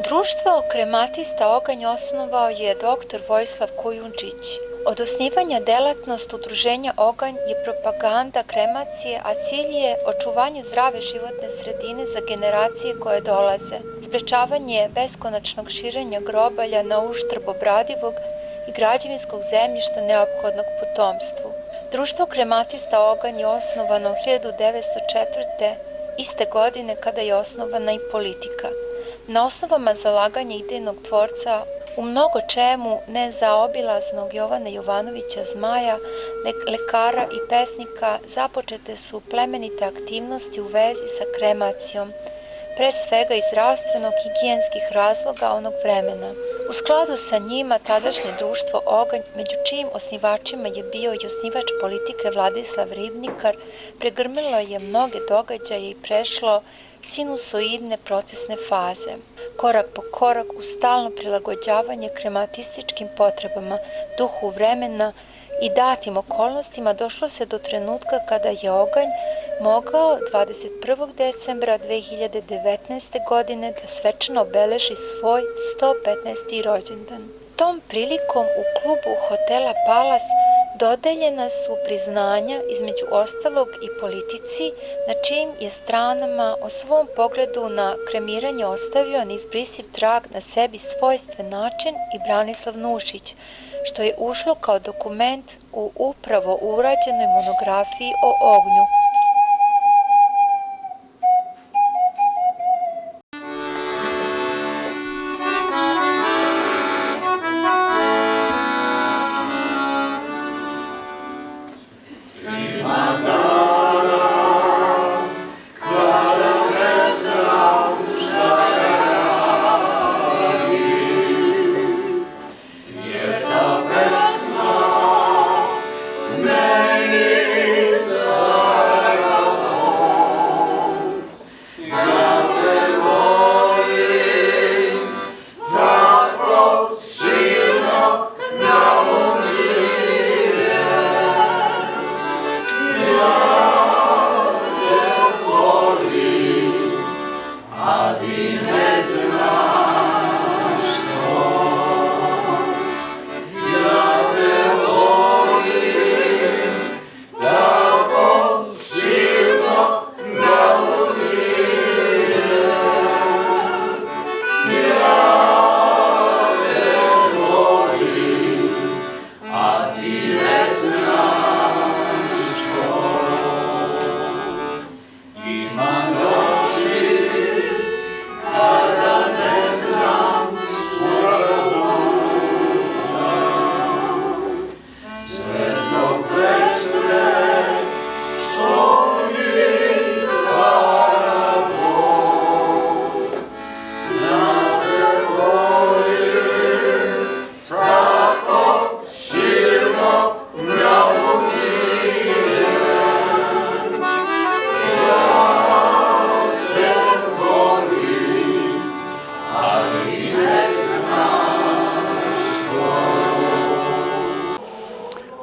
Društvo krematista Oganj osnovao je dr. Vojislav Kujundžić. Od osnivanja delatnost udruženja Oganj je propaganda kremacije, a cilj je očuvanje zdrave životne sredine za generacije koje dolaze, sprečavanje beskonačnog širenja grobalja na uštrb obradivog i građevinskog zemljišta neophodnog potomstvu. Društvo krematista Oganj je osnovano 1904. iste godine kada je osnovana i politika. Na osnovama zalaganja idejnog tvorca u mnogo čemu nezaobilaznog Jovana Jovanovića Zmaja, lekara i pesnika, započete su plemenite aktivnosti u vezi sa kremacijom, pre svega iz zdravstveno-higijenskih razloga onog vremena. U skladu sa njima tadašnje društvo Oganj, među čijim osnivačima je bio i osnivač politike Vladislav Ribnikar, pregrmilo je mnoge događaje i prešlo sinusoidne procesne faze. Korak po korak u stalno prilagođavanje krematističkim potrebama, duhu vremena i datim okolnostima došlo se do trenutka kada je Oganj mogao 21. decembra 2019. godine da svečano obeleži svoj 115. rođendan. Tom prilikom u klubu hotela Palas dodeljena su priznanja između ostalog i politici, na čijim je stranama o svom pogledu na kremiranje ostavio neizbrisiv trag na sebi svojstven način i Branislav Nušić, što je ušlo kao dokument u upravo urađenoj monografiji o ognju.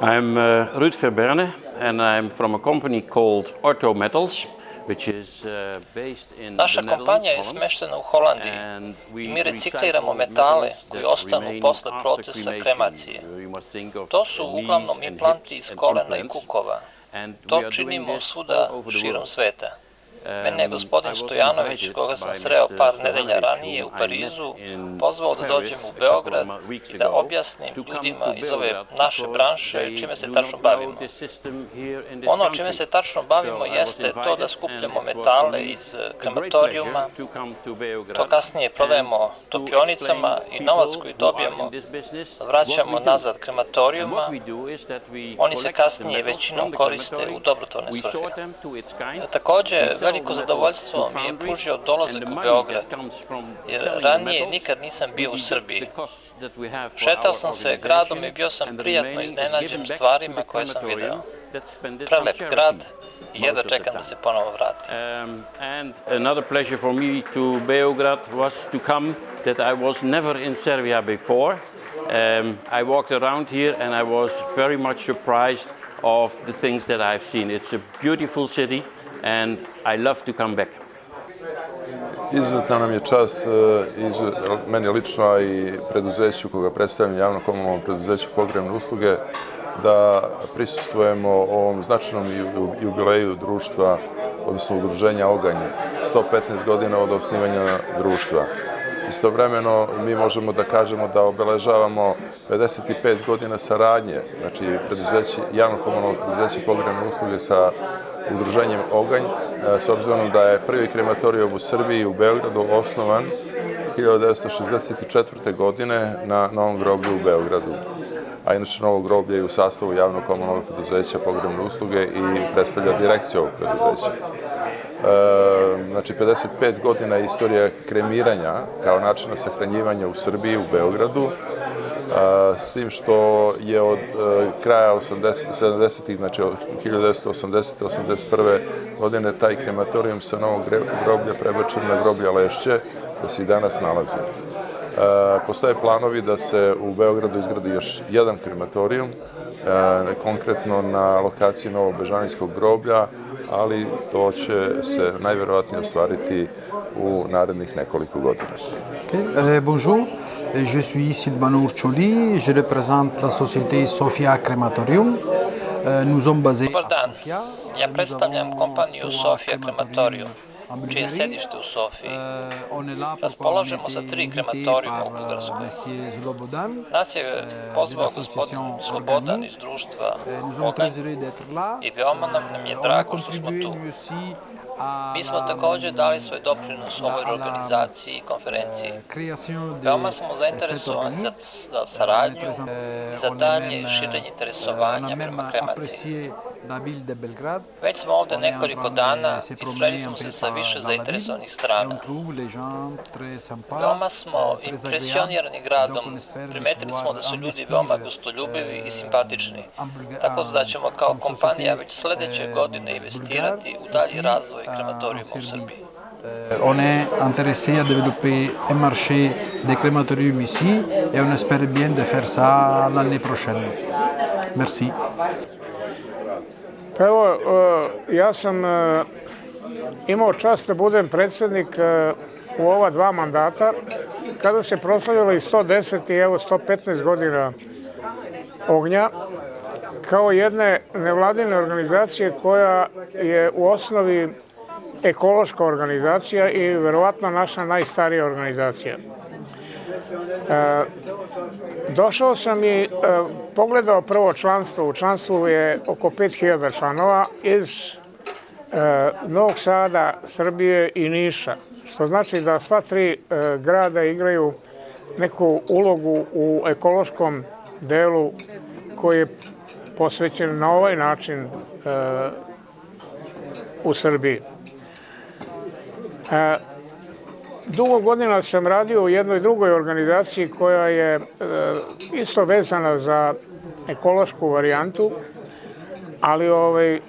I'm Ruud Verberne and I'm from a company called Ortho Metals, which is based in Naša kompanija je smeštena u Holandiji i mi recikliramo metale koji ostanu posle procesa kremacije. To su uglavnom implanti iz kolena i kukova. To činimo svuda širom sveta. Mene je gospodin Stojanović, koga sam sreo par nedelja ranije u Parizu, pozvao da dođem u Beograd i da objasnim ljudima iz ove naše branše čime se tačno bavimo. Ono čime se tačno bavimo jeste to da skupljamo metale iz krematorijuma, to kasnije prodajemo topionicama i novac koji dobijemo vraćamo nazad krematorijuma. Oni se kasnije većinom koriste u dobrotvorne svrhe. Takođe, veliko zadovoljstvo mi je pružio dolazak u Beograd, jer ranije nikad nisam bio u Srbiji. Šetao sam se gradom i bio sam prijatno iznenađen stvarima koje sam video. Prelep grad i jedva čekam da se ponovo vratim. And another pleasure for me to Beograd was to come that I was never in Serbia before. I walked around here and I was very much surprised of the things that I've seen. It's a beautiful city and I love to come back. Izuzetna nam je čast, meni lično, a i preduzeću koga predstavljam, javno-komunalnom preduzeću Pogrebne usluge, da prisustvujemo ovom značajnom jubileju društva, odnosno udruženja Oganj, 115 godina od osnivanja društva. Istovremeno mi možemo da kažemo da obeležavamo 55 godina saradnje, znači javno-komunalno preduzeće Pogrebne usluge sa udruženjem Oganj, s obzirom da je prvi krematorijum u Srbiji u Beogradu osnovan 1964. godine na Novom groblju u Beogradu. A inače Novo groblje je u sastavu javno-komunalnog preduzeća Pogrebne usluge i predstavlja direkciju ovog preduzeća. Znači, 55 godina je istorija kremiranja kao načina sahranjivanja u Srbiji, u Beogradu, s tim što je od kraja 70-ih, znači od 1980. 1981. godine, taj krematorijum sa Novog groblja prebačen na groblje Lešće, da se i danas nalazi. Postoje planovi da se u Beogradu izgradi još jedan krematorijum, konkretno na lokaciji Novobežanijskog groblja, ali to će se najverovatnije ostvariti u narednih nekoliko godina. Bonjour, je suis Silvano Urcioli, je représente la société Sofia Crematorium. Nous sommes basés Dobar dan, ja predstavljam kompaniju Sofia Crematorium, čije je sedište u Sofiji. Raspolažemo sa 3 krematorijuma u Bugarskoj. Nas je pozvao gospodin Slobodan iz društva Oganj i veoma nam je drago što smo tu. Mi smo takođe dali svoj doprinos ovoj organizaciji i konferenciji. Veoma smo zainteresovani za saradnju i za dalje širenje interesovanja prema kremaciji. Već smo ovde nekoliko dana i sreli smo se sa više zainteresovanih strana. Veoma smo impresionirani gradom, primetili smo da su ljudi veoma gostoljubivi i simpatični, tako da ćemo kao kompanija već sledeće godine investirati u dalji razvoj krematorijuma u Srbiji. On est intéressé à développer un marché des crématoriums ici et on espère bien de faire ça l'année prochaine. Merci. Pa evo, ja sam imao čast da budem predsednik u ova 2 mandata, kada se proslavljalo i 110 i evo 115 godina Ognja, kao jedne nevladine organizacije koja je u osnovi ekološka organizacija i verovatno naša najstarija organizacija. Došao sam i pogledao prvo članstvo. U članstvu je oko 5000 članova iz Novog Sada, Srbije i Niša, što znači da sva 3 grada igraju neku ulogu u ekološkom delu koji je posvećen na ovaj način u Srbiji. Dugo godina sam radio u jednoj drugoj organizaciji koja je isto vezana za ekološku varijantu, ali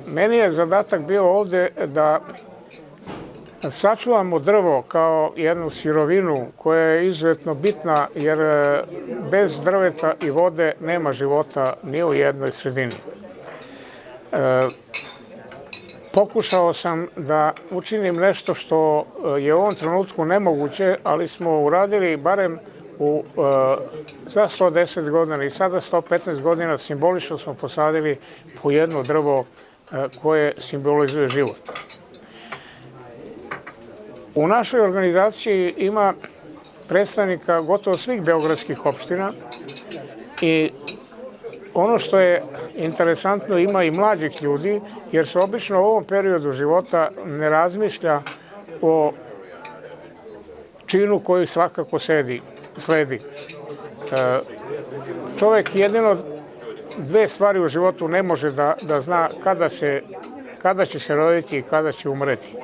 meni je zadatak bio ovde da sačuvamo drvo kao jednu sirovinu koja je izuzetno bitna, jer bez drveta i vode nema života ni u jednoj sredini. Pokušao sam da učinim nešto što je u ovom trenutku nemoguće, ali smo uradili barem za 110 godina i sada 115 godina simbolično smo posadili po jedno drvo koje simbolizuje život. U našoj organizaciji ima predstavnika gotovo svih beogradskih opština i ono što je interesantno, ima i mlađih ljudi, jer se obično u ovom periodu života ne razmišlja o činu koji svakako sledi. Čovek jedino 2 stvari u životu ne može da zna kada će se roditi i kada će umreti.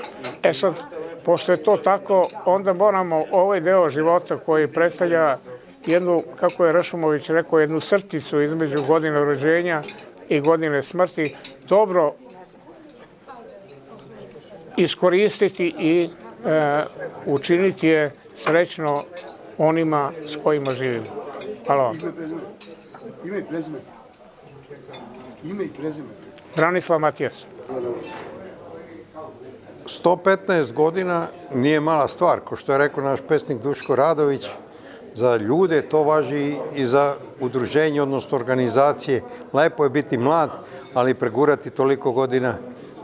E sad, pošto je to tako, onda moramo ovaj deo života koji predstavlja jednu, kako je Ršumović rekao, jednu crticu između godine rođenja i godine smrti, dobro iskoristiti i učiniti je srećno onima s kojima živimo. Hvala vam. Ime i prezime. Ime i prezime. Branislav Matijas. 115 godina nije mala stvar, kao što je rekao naš pesnik Duško Radović, za ljude to važi i za udruženje, odnosno organizacije. Lepo je biti mlad, ali pregurati toliko godina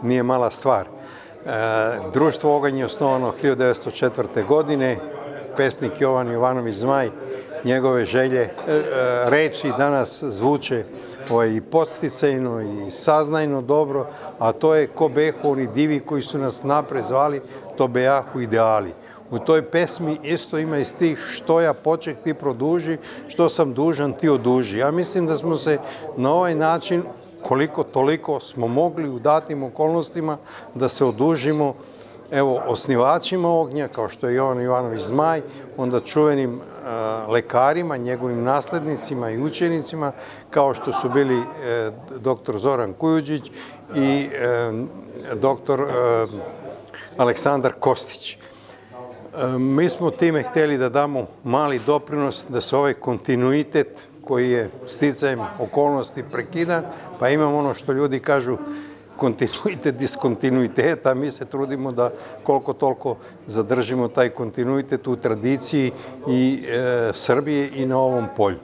nije mala stvar. Društvo Oganj je osnovano 1904. godine, pesnik Jovan Jovanović Zmaj, njegove želje, reči danas zvuče i podsticajno i saznajno dobro, a to je ko behu oni divi koji su nas napred zvali, to bejahu ideali. U toj pesmi isto ima i stih što ja poček ti produži, što sam dužan ti oduži. Ja mislim da smo se na ovaj način, koliko toliko smo mogli u datim okolnostima da se odužimo, evo, osnivačima Ognja, kao što je Jovan Jovanović Zmaj, onda čuvenim lekarima, njegovim naslednicima i učenicima, kao što su bili dr. Zoran Kujundžić i dr. Aleksandar Kostić. Mi smo time htjeli da damo mali doprinos da se ovaj kontinuitet koji je sticajem okolnosti prekidan, pa imamo ono što ljudi kažu kontinuitet diskontinuiteta, mi se trudimo da koliko toliko zadržimo taj kontinuitet u tradiciji i Srbije i na ovom polju.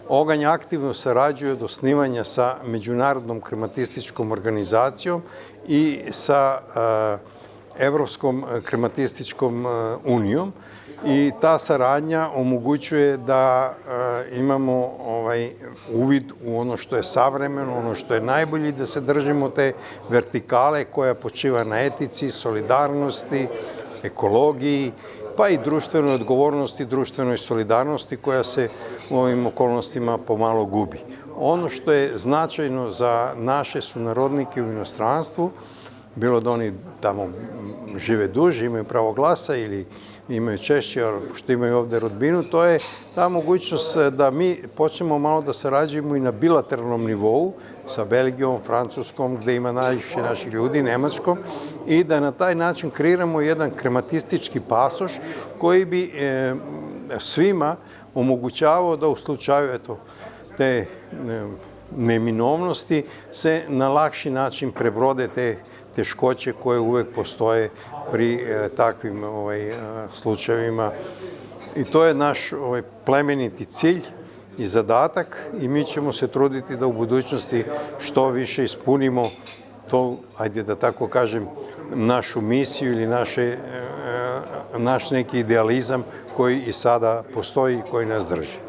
Oganj aktivno sarađuje od osnivanja sa Međunarodnom krematističkom organizacijom i sa Evropskom krematističkom unijom i ta saradnja omogućuje da imamo uvid u ono što je savremeno, ono što je najbolje, da se držimo te vertikale koja počiva na etici, solidarnosti, ekologiji, pa i društvenoj odgovornosti, društvenoj solidarnosti koja se u ovim okolnostima pomalo gubi. Ono što je značajno za naše sunarodnike u inostranstvu, bilo da oni tamo žive duže, imaju pravo glasa ili imaju češće, što imaju ovde rodbinu, to je ta mogućnost da mi počnemo malo da sarađujemo i na bilateralnom nivou sa Belgijom, Francuskom, gde ima najviše naših ljudi, Nemačkom, i da na taj način kreiramo jedan krematistički pasoš koji bi svima omogućavao da u slučaju te neminovnosti se na lakši način prebrode te teškoće koje uvek postoje pri takvim slučajevima. I to je naš plemeniti cilj i zadatak i mi ćemo se truditi da u budućnosti što više ispunimo to, ajde da tako kažem, našu misiju ili naš neki idealizam koji i sada postoji i koji nas drži.